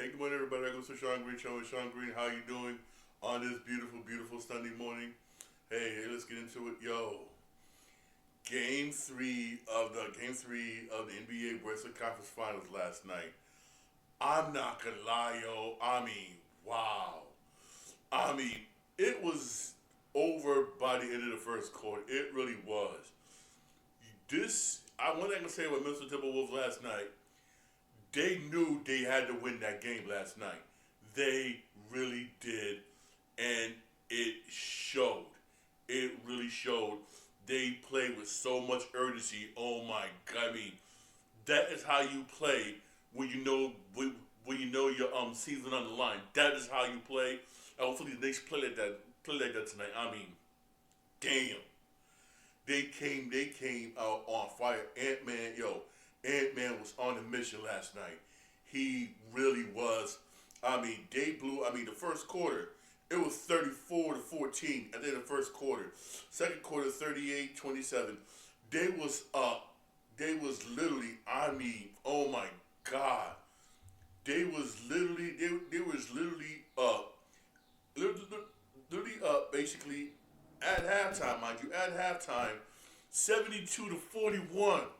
Good morning, everybody. I go to Sean Green Show. Sean Green, how you doing on this beautiful, beautiful Sunday morning? Hey, let's get into it, yo. Game three of the NBA Western Conference Finals last night. I'm not gonna lie, yo. Wow. I mean, it was over by the end of the first quarter. It really was. One thing I can say about Minnesota Timberwolves last night, they knew they had to win that game last night. They really did, and it showed. It really showed. They played with so much urgency. Oh my God! That is how you play when you know your season on the line. That is how you play. And hopefully the Knicks play like that. Play like that tonight. Damn. They came out on fire. Ant-Man was on a mission last night. He really was. They blew. The first quarter, it was 34-14 at the end of the first quarter. Second quarter, 38-27. They was up. They was literally. Oh my God. They was literally up. Literally up basically at halftime, mind you. At halftime, 72-41.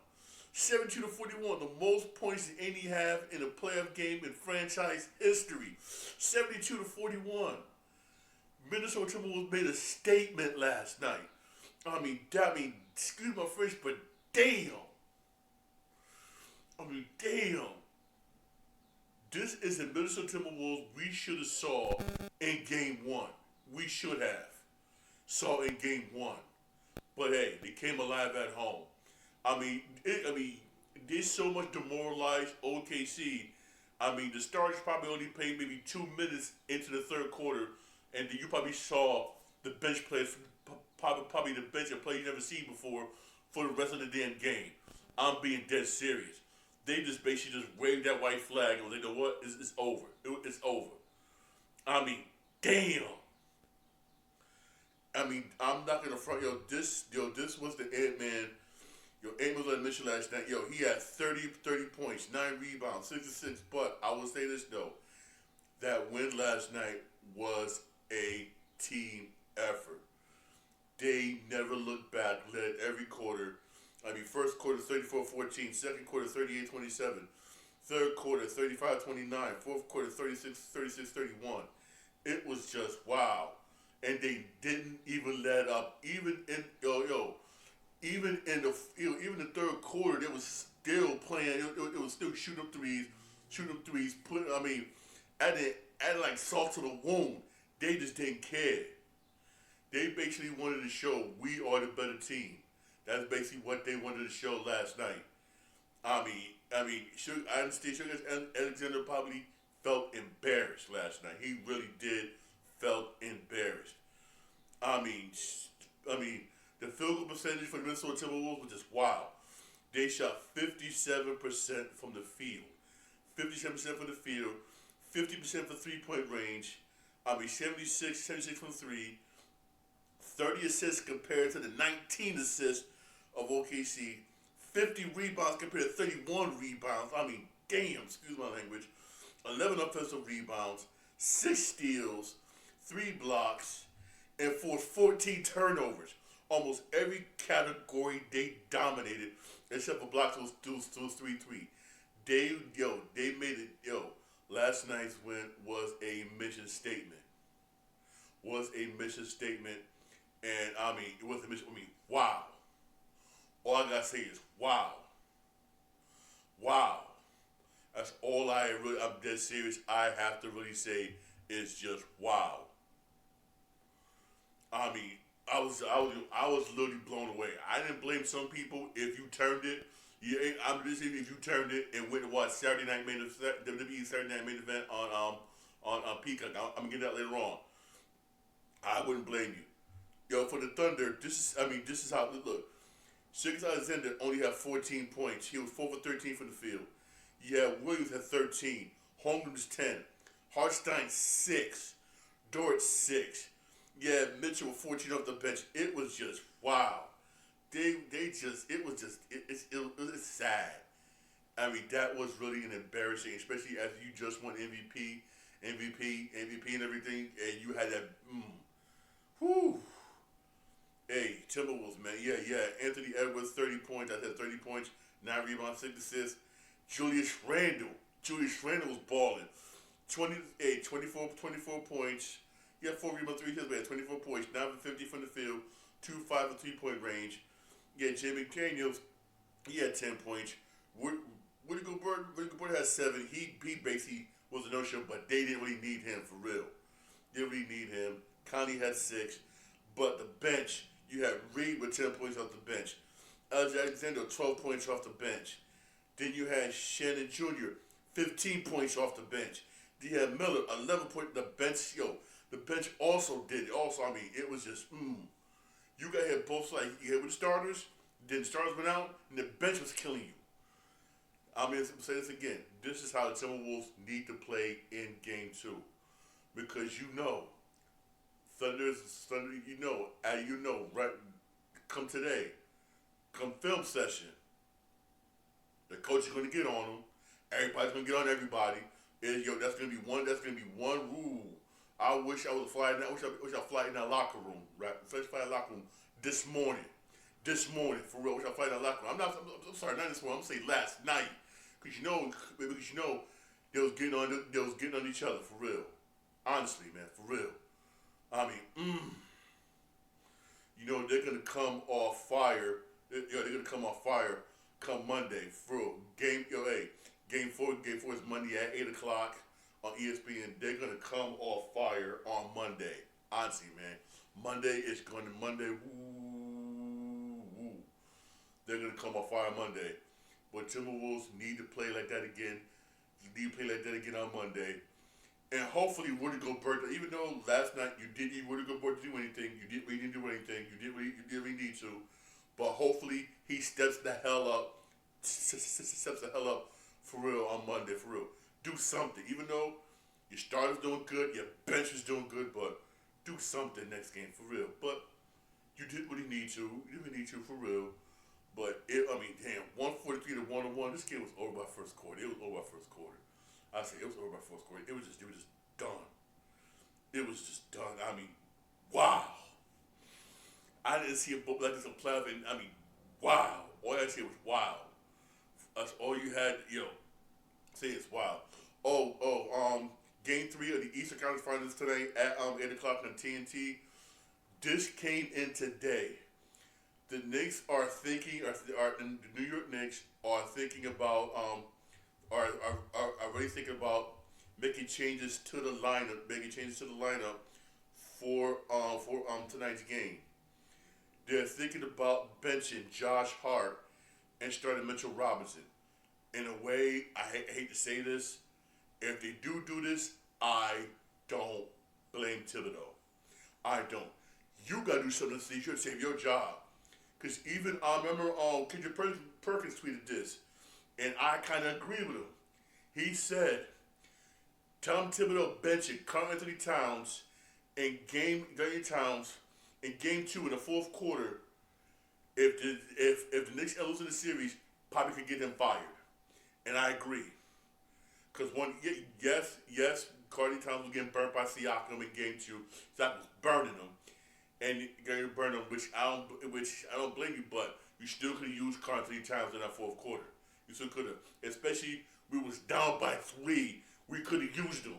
72-41, the most points that any have in a playoff game in franchise history. 72-41. Minnesota Timberwolves made a statement last night. Excuse my French, but damn. Damn. This is the Minnesota Timberwolves we should have saw in game one. We should have saw in game one. But hey, they came alive at home. They so much demoralized OKC. The Stars probably only played maybe 2 minutes into the third quarter, and then you probably saw the bench players, probably the bench of players you never seen before for the rest of the damn game. I'm being dead serious. They just basically just waved that white flag and was like, you know what? It's over. It's over. Damn. I'm not gonna front this was the Ant-Man. Ant was on a mission last night. He had 30 points, 9 rebounds, 6 assists. But I will say this though, that win last night was a team effort. They never looked back, led every quarter. First quarter 34-14, second quarter 38-27, third quarter 35-29, fourth quarter 36-31. It was just wow. And they didn't even let up. Even in the third quarter, they was still playing. It was still shooting up threes. Adding like salt to the wound. They just didn't care. They basically wanted to show we are the better team. That's basically what they wanted to show last night. I understand Sugar Alexander probably felt embarrassed last night. He really did felt embarrassed. I mean, the field goal percentage for the Minnesota Timberwolves was just wow. They shot 57% from the field. 57% from the field, 50% for three-point range. 76 from three. 30 assists compared to the 19 assists of OKC. 50 rebounds compared to 31 rebounds. Damn, excuse my language. 11 offensive rebounds, 6 steals, 3 blocks, and forced 14 turnovers. Almost every category they dominated, except for blocks. Those 3-3. They made it. Last night's win was a mission statement. And it was a mission. Wow. All I gotta say is wow. Wow. That's all I'm dead serious. I have to really say is just wow. I was literally blown away. I didn't blame some people if you turned it. I'm just saying if you turned it and went to watch WWE Saturday Night Main Event on Peacock. I'm gonna get that later on. I wouldn't blame you. For the Thunder, this is how it look. Sugar Alexander only had 14 points. He was 4 for 13 from the field. Williams had 13. Holmgren was 10. Hartstein 6. Dort 6. Mitchell with 14 off the bench. It was just wow. It's sad. I mean, that was really an embarrassing, especially as you just won MVP, and everything, and you had that. Whew. Hey, Timberwolves, man. Yeah. Anthony Edwards, 30 points. I said 30 points, 9 rebounds, 6 assists. Julius Randle. Julius Randle was balling. 24 points. He had 4 rebounds, 3 assists, but he had 24 points, 9 for 50 from the field, 2-5 for 3-point range. Yeah, Jay McDaniels, he had 10 points. Woody Gobert had 7. He basically was a no-show, but they didn't really need him for real. They didn't really need him. Conley had 6. But the bench, you had Reed with 10 points off the bench. Alexander, 12 points off the bench. Then you had Shannon Jr., 15 points off the bench. Then you had Miller, 11 points. The bench also did it. Also, I mean, it was just, You got hit both sides. You hit with the starters, then the starters went out, and the bench was killing you. I'm going to say this again. This is how the Timberwolves need to play in Game 2. Because Thunder, right, come today, come film session, the coach is going to get on them. Everybody's going to get on everybody. That's going to be one rule. I wish I was flying. I wish I fly in that locker room, right? First fly in the locker room this morning, for real. I wish I fly in that locker room. I'm sorry, not this morning. I'm gonna say last night, because they was getting on each other for real. Honestly, man, for real. I mean, they're gonna come off fire. They're gonna come off fire come Monday for real. Game 4 is Monday at 8:00 on ESPN. They're gonna come off fire on Monday. Honestly, man, Monday. Woo. They're gonna come off fire Monday. But Timberwolves need to play like that again. On Monday. And hopefully Rudy Gobert, even though last night you didn't need Rudy Gobert to do anything, you didn't really need to, but hopefully he steps the hell up for real on Monday, for real. Do something, even though your starter's doing good, your bench is doing good, but do something next game for real. But you didn't really need to. For real. But 143 to 101. This game was over by first quarter. I say it was over by first quarter. It was just done. It was just done. I mean, wow. I didn't see a book like this in playoff. I mean, wow. All I see was wow. That's all you had. Say it's wow. Game 3 of the Eastern Conference Finals today at 8:00 on TNT. This came in today. The Knicks are thinking, the New York Knicks are thinking about, are already thinking about making changes to the lineup for tonight's game. They're thinking about benching Josh Hart and starting Mitchell Robinson. In a way, I hate to say this, if they do this, I don't blame Thibodeau. I don't. You got to do something to save your job. Because even, I remember Kendrick Perkins tweeted this, and I kind of agree with him. He said, Tom Thibodeau benching Karl Anthony Towns in game 2 in the fourth quarter. If the Knicks lose in the series, probably could get him fired. And I agree. Because yes, Karl Towns was getting burnt by Siakam in game 2. Siakam was burning him. And you got to burn them, which I don't blame you, but you still could have used Karl Anthony Towns in that fourth quarter. You still could have, especially we was down by 3. We could have used them,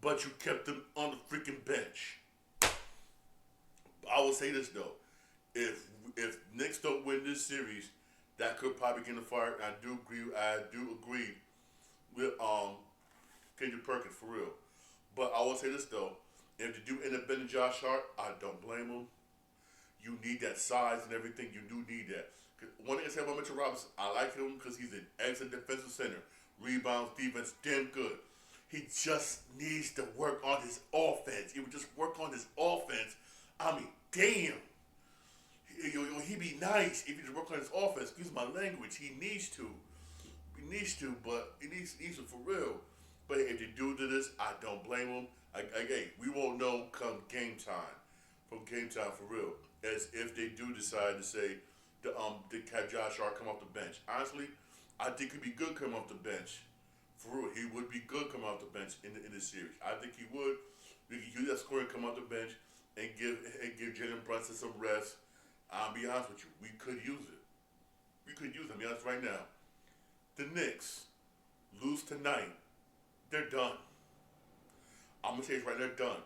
but you kept them on the freaking bench. I will say this though, if Knicks don't win this series, that could probably get them fired. I do agree with Kendrick Perkins for real, but I will say this though. If they do end up bending Josh Hart, I don't blame him. You need that size and everything. You do need that. One thing I say about Mitchell Robinson, I like him because he's an excellent defensive center. Rebounds, defense, damn good. He just needs to work on his offense. He would just work on his offense. I mean, damn. He'd be nice if he just work on his offense. Excuse my language. He needs to. But he needs to for real. But if they do this, I don't blame him. We won't know come game time. From game time for real. As if they do decide to say to have Josh Hart come off the bench. Honestly, I think he'd be good coming off the bench. For real, he would be good coming off the bench in this series. I think he would. We could use that scoring, come off the bench, and give Jalen Brunson some rest. I'll be honest with you, we could use it. We could use it. I'll be honest right now. The Knicks lose tonight. They're done. I'm gonna say it's right. They're done.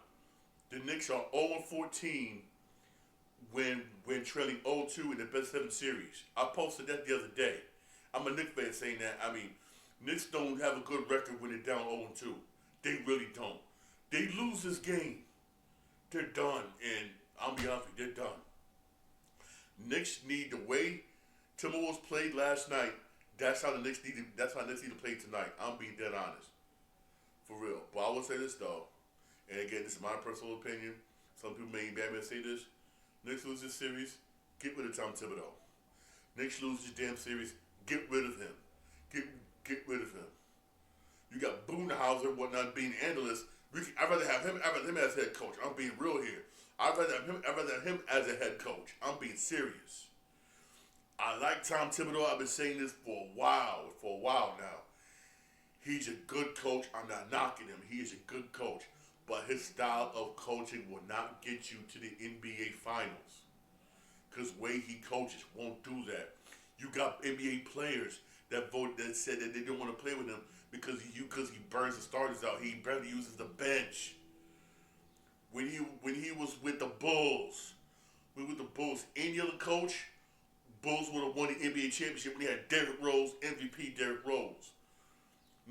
The Knicks are 0-14 when trailing 0-2 in the best 7 series. I posted that the other day. I'm a Knicks fan saying that. I mean, Knicks don't have a good record when they're down 0-2. They really don't. They lose this game, they're done. And I'll be honest with you, they're done. Knicks need the way Timberwolves played last night. That's how the Knicks need to. That's how the Knicks need to play tonight. I'm being dead honest, for real. But I will say this though, and again, this is my personal opinion. Some people may be bad me to say this. Knicks lose this series, get rid of Tom Thibodeau. Knicks lose this damn series, get rid of him. Get rid of him. You got Boonhauser, whatnot, being analyst. I'd rather have him as head coach. I'm being real here. I'd rather have him as a head coach. I'm being serious. I like Tom Thibodeau. I've been saying this for a while now. He's a good coach. I'm not knocking him. He is a good coach. But his style of coaching will not get you to the NBA Finals. Because the way he coaches won't do that. You got NBA players that said that they didn't want to play with him because he burns the starters out. He barely uses the bench. When he was with the Bulls, any other coach, Bulls would have won the NBA championship when he had Derrick Rose, MVP Derrick Rose.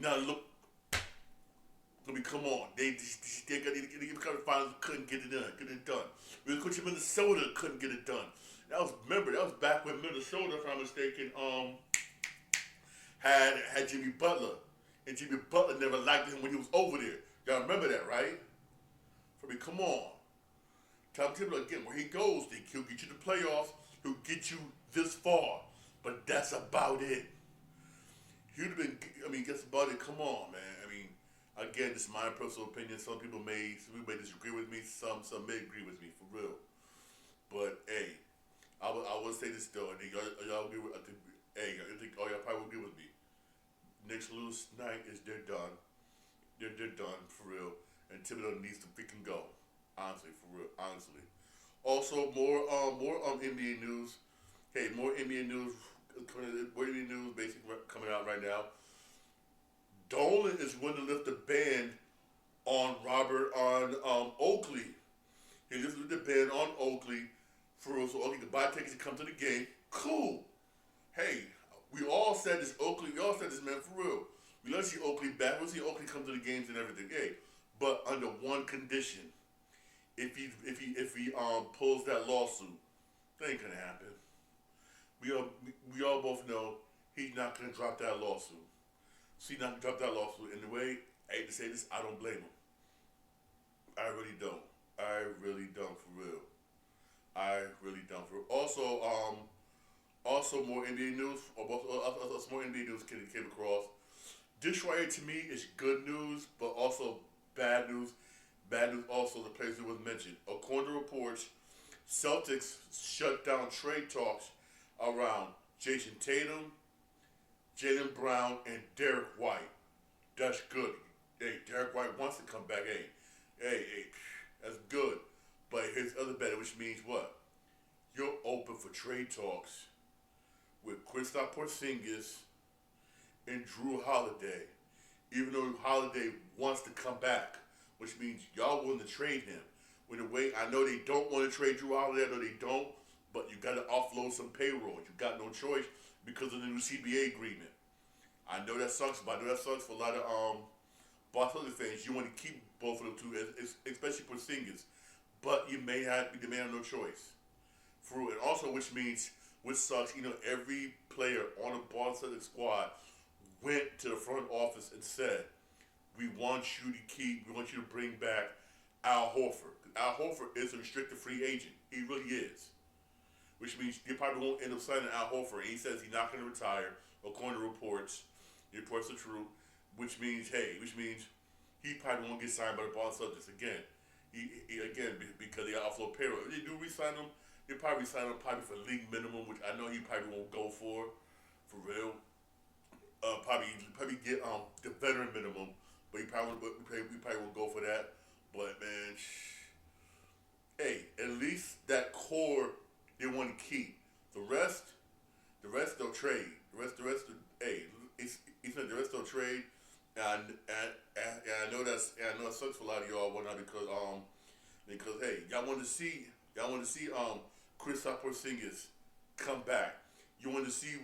Now look, I mean, come on, they got to the finals, couldn't get it done. When the coach of Minnesota couldn't get it done. That was back when Minnesota, if I'm mistaken, had Jimmy Butler, and Jimmy Butler never liked him when he was over there. Y'all remember that, right? I mean, come on. Tom Thibodeau, again, where he goes, he'll get you to the playoffs, he'll get you this far, but that's about it. He'd have been, that's about it. Come on, man. Again, this is my personal opinion. Some people may disagree with me. Some may agree with me, for real. But hey, I will say this though. I think y'all agree with. I think y'all probably will agree with me. Knicks lose tonight they're done. They're done for real. And Thibodeau needs to freaking go. Honestly, for real. Honestly. Also, more NBA news. Hey, more NBA news. More NBA news basically coming out right now. Dolan is going to lift the ban on Oakley. He lifted the ban on Oakley for real, so Oakley could buy tickets to come to the game. Cool. Hey, we all said this man for real. We love to see Oakley back. We'll see Oakley come to the games and everything. Hey, but under one condition. If he pulls that lawsuit, that ain't gonna happen. We all both know he's not gonna drop that lawsuit. See, not drop that lawsuit. In the way, I hate to say this, I don't blame him. I really don't. For real. I really don't. For real. Also more NBA news. More NBA news came across. This right here to me is good news, but also bad news. Bad news also, the players that was mentioned. According to reports, Celtics shut down trade talks around Jason Tatum, Jaylen Brown, and Derek White. That's good. Hey, Derek White wants to come back. Hey, that's good. But here's the other better, which means what? You're open for trade talks with Kristaps Porzingis and Drew Holiday. Even though Holiday wants to come back, which means y'all willing to trade him. With the way, I know they don't want to trade Drew Holiday, I know they don't, but you got to offload some payroll. You got no choice because of the new CBA agreement. I know that sucks, but I know that sucks for a lot of Boston fans. You want to keep both of them too, especially Porzingis, but you may have no choice. And also, which sucks, every player on the Boston squad went to the front office and said, we want you to bring back Al Horford. Al Horford is a restricted free agent. He really is. Which means they probably won't end up signing Al Horford. And he says he's not going to retire, according to reports. The reports are true. Which means he probably won't get signed by the Boston Celtics again. Because they offload payroll. If they do re-sign him, they probably sign him for league minimum, which I know he probably won't go for real. Probably get the veteran minimum, but we probably won't go for that. But man, hey, at least that core they want to keep. The rest, the rest they'll trade. Hey, the rest they'll trade. And I know that sucks for a lot of y'all, whatnot, because hey, y'all want to see Kristaps Porzingis come back. You want to see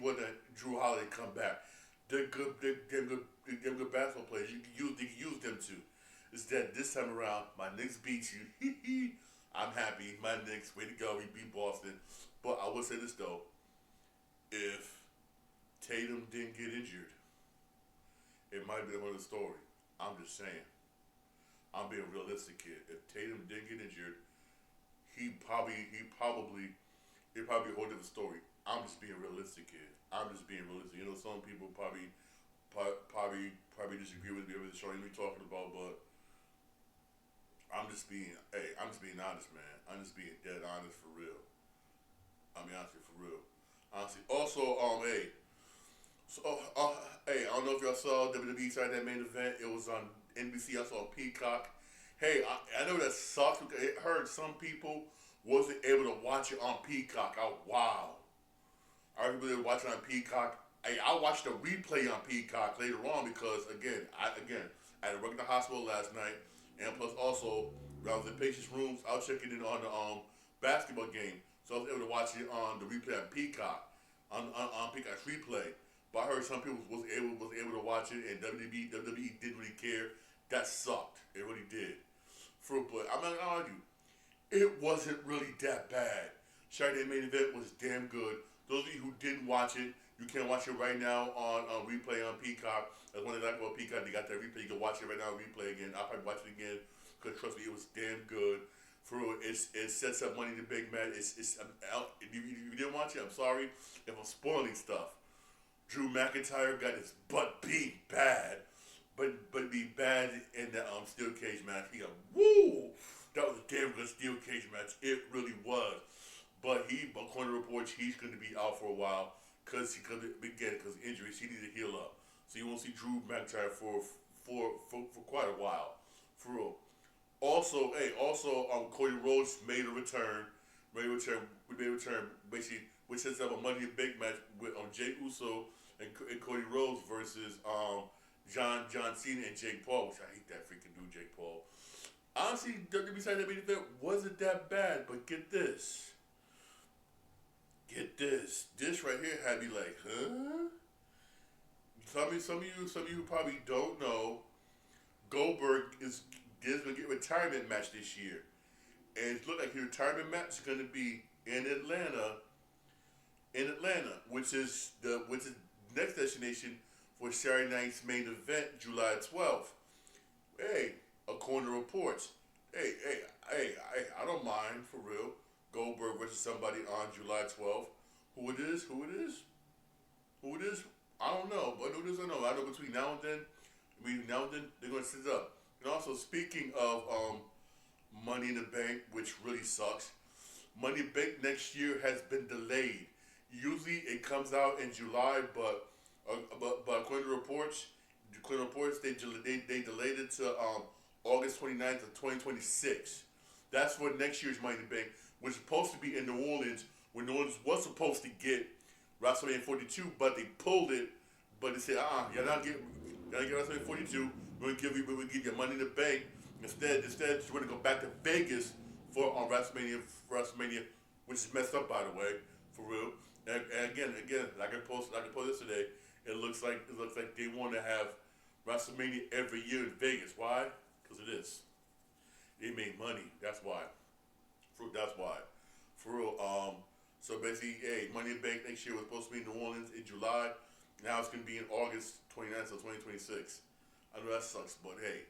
Drew Holiday come back. They're good. They're good basketball players. You can use them too. It's that this time around, my Knicks beat you. I'm happy. My Knicks, way to go. We beat Boston. But I will say this though: if Tatum didn't get injured, it might be another story. I'm just saying. I'm being realistic here. If Tatum didn't get injured, he'd probably hold up the story. I'm just being realistic here. I'm just being realistic. You know, some people probably disagree with me over the show we talking about, but I'm just being honest, man. I'm just being dead honest for real. I mean, honestly, for real. Honestly, also, so, hey, I don't know if y'all saw WWE Saturday Night Main Event. It was on NBC. I saw Peacock. Hey, I know that sucks because it hurt some people wasn't able to watch it on Peacock. Wow. I really watch it on Peacock. Hey, I watched the replay on Peacock later on because I had to work in the hospital last night, and plus also when I was in patient's rooms, I was checking in on the basketball game, so I was able to watch it on the replay on Peacock, on Peacock's replay. But I heard some people was able to watch it, and WWE didn't really care. That sucked. It really did. But I'm not gonna argue. It wasn't really that bad. Saturday Main Event was damn good. Those of you who didn't watch it, you can watch it right now on replay on Peacock. That's one thing I like about Peacock. They got that replay. You can watch it right now on replay again. I'll probably watch it again because trust me, it was damn good. For real, it sets up Money in the Big Match. If you didn't watch it, I'm sorry if I'm spoiling stuff. Drew McIntyre got his butt beat bad, but be bad in the steel cage match. He got woo. That was a damn good steel cage match. It really was. But according to reports, he's going to be out for a while because injuries. He needs to heal up. So you won't see Drew McIntyre for quite a while, for real. Also, Cody Rhodes made a return. Basically, which sets up a Money in the Bank match with Jey Uso and Cody Rhodes versus John Cena and Jake Paul. Which I hate that freaking dude, Jake Paul. Honestly, WWE Saturday Night Main Event wasn't that bad, but get this. This right here had me like, huh? Some of you probably don't know. Goldberg is going to get a retirement match this year, and it looked like his retirement match is going to be in Atlanta. Which is next destination for Saturday night's main event, July 12th. Hey, according to reports, hey, I don't mind for real. Goldberg versus somebody on July 12th. Who it is? I don't know, but who it is, I know. I know between now and then, they're going to set it up. And also, speaking of Money in the Bank, which really sucks, Money in the Bank next year has been delayed. Usually it comes out in July, but according to reports, they delayed it to August 29th of 2026. That's what next year's Money in the Bank was supposed to be in New Orleans, when New Orleans was supposed to get WrestleMania 42, but they pulled it. But they said, you're not get WrestleMania 42. We're gonna give you Money in the Bank. Instead, we're gonna go back to Vegas for WrestleMania, which is messed up, by the way, for real. And again, like I posted yesterday, it looks like they want to have WrestleMania every year in Vegas. Why? Because it is. They make money. That's why. For real. So basically, hey, Money in the Bank next year was supposed to be in New Orleans in July. Now it's gonna be in August 29th of 2026. I know that sucks, but hey,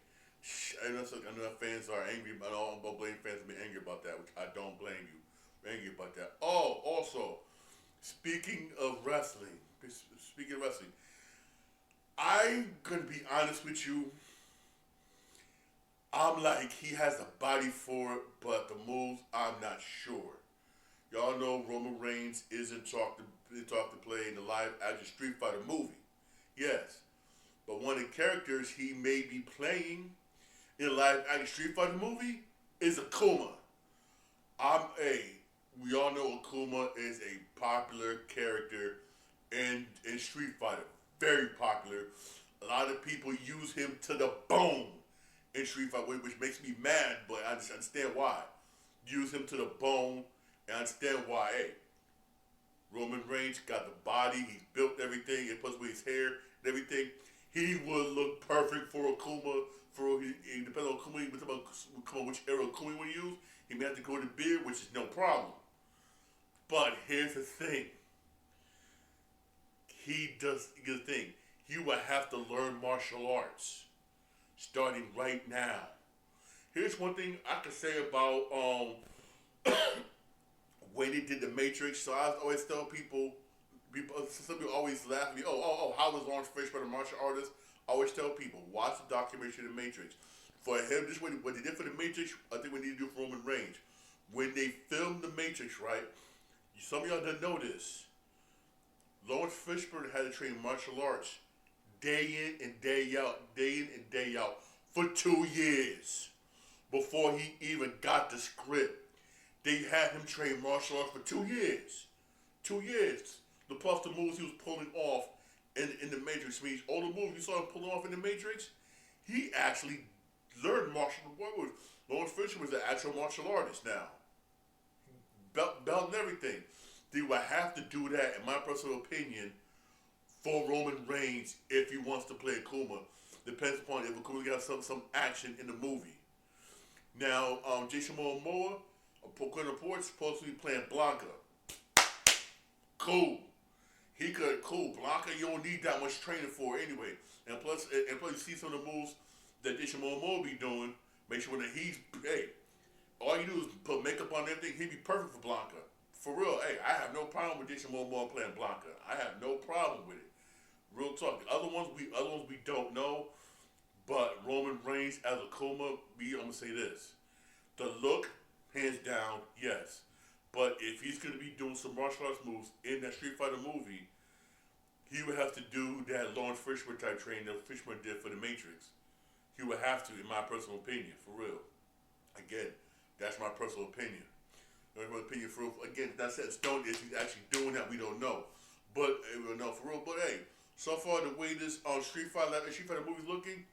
I know that fans are angry. I don't blame fans for being angry about that, which I don't blame you. I'm angry about that. Oh, also, speaking of wrestling, I'm gonna be honest with you. I'm like, he has the body for it, but the moves, I'm not sure. Y'all know Roman Reigns isn't talk to play in the live action Street Fighter movie. Yes. But one of the characters he may be playing in a live action Street Fighter movie is Akuma. We all know Akuma is a popular character in Street Fighter. Very popular. A lot of people use him to the bone in Street Fighter, which makes me mad, but I understand why. Use him to the bone, and I understand why. Hey, Roman Reigns got the body, he's built everything, and plus with his hair and everything, he would look perfect for Akuma. It depends on Akuma, which era Akuma you want to use. He may have to go to beard, which is no problem. But here's the thing. He would have to learn martial arts starting right now. Here's one thing I could say about when they did the Matrix. So I always tell people some people always laugh at me. How was Lawrence Fishburne a martial artist? I always tell people, watch the documentary The Matrix. For him, this what they did for The Matrix, I think we need to do for Roman Reigns. When they filmed The Matrix, right? Some of y'all didn't know this. Lawrence Fishburne had to train martial arts day in and day out for 2 years before he even got the script. They had him train martial arts for 2 years. 2 years. The moves he was pulling off in the Matrix means all the moves you saw him pulling off in the Matrix, he actually learned martial arts. Lawrence Fishburne was an actual martial artist now. Belt and everything. They would have to do that, in my personal opinion, for Roman Reigns if he wants to play Akuma. Depends upon if Akuma got some action in the movie. Now, Jason Momoa, according to reports, supposed to be playing Blanca. Cool. Cool. Blanca, you don't need that much training for anyway. And plus, you see some of the moves that Jason Momoa be doing. Make sure that all you do is put makeup on everything. He'd be perfect for Blanca. For real, I have no problem with Jason Momoa playing Blanca. I have no problem with it. Real talk. The other ones we don't know. But Roman Reigns as Akuma, I'm gonna say this: the look, hands down, yes. But if he's gonna be doing some martial arts moves in that Street Fighter movie, he would have to do that Lawrence Fishburne type training that Fishburne did for the Matrix. He would have to, in my personal opinion, for real. Again, that's my personal opinion. Again, that's that stone. If he's actually doing that, we don't know. But we don't know for real. But hey, so far the way this Street Fighter movie's looking,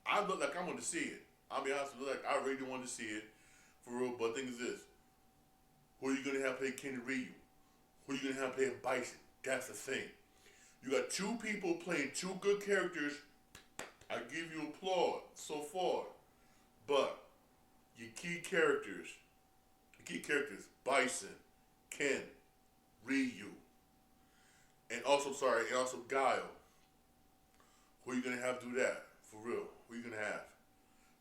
I look like I want to see it. I'll be honest with you, like I really want to see it for real. But the thing is this: who are you gonna have play Ken Ryu? Who are you gonna have play Bison? That's the thing. You got two people playing two good characters. I give you applause so far, but your key characters, Bison, Ken, Ryu, and also Guile. Who are you gonna have do that? For real, who are you gonna have?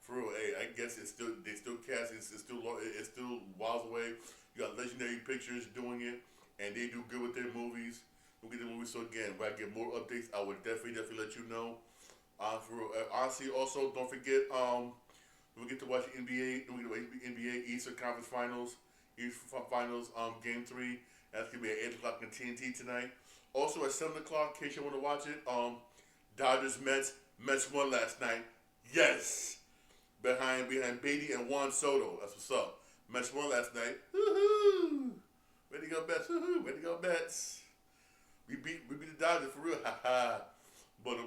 For real, I guess they still casting. It's still whiles away. You got Legendary Pictures doing it, and they do good with their movies. We'll get the movies. So again, when I get more updates, I would definitely let you know. For real, honestly, also don't forget. We get to watch NBA Eastern Conference Finals. Game 3. That's gonna be at 8:00 on TNT tonight. Also at 7:00, in case you want to watch it. Dodgers Mets. Mets won last night. Yes. Behind Beatty and Juan Soto. That's what's up. Mets won last night. Woohoo! Way to go, Mets! Woohoo! Way to go, Mets! We beat the Dodgers for real. Haha. But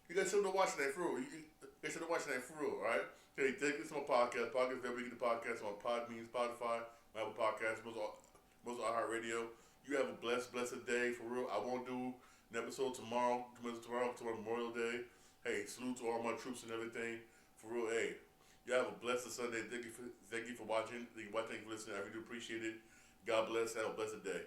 you guys something to watch tonight for real. You should watch tonight for real, alright? Hey, thank you for my podcast. Every week the podcast on Podbean, Spotify, Apple Podcasts, most iHeartRadio. You have a blessed day for real. I won't do an episode tomorrow Memorial Day. Hey, salute to all my troops and everything. For real, hey. You have a blessed Sunday. Thank you for watching. Thank you for listening. I really do appreciate it. God bless. Have a blessed day.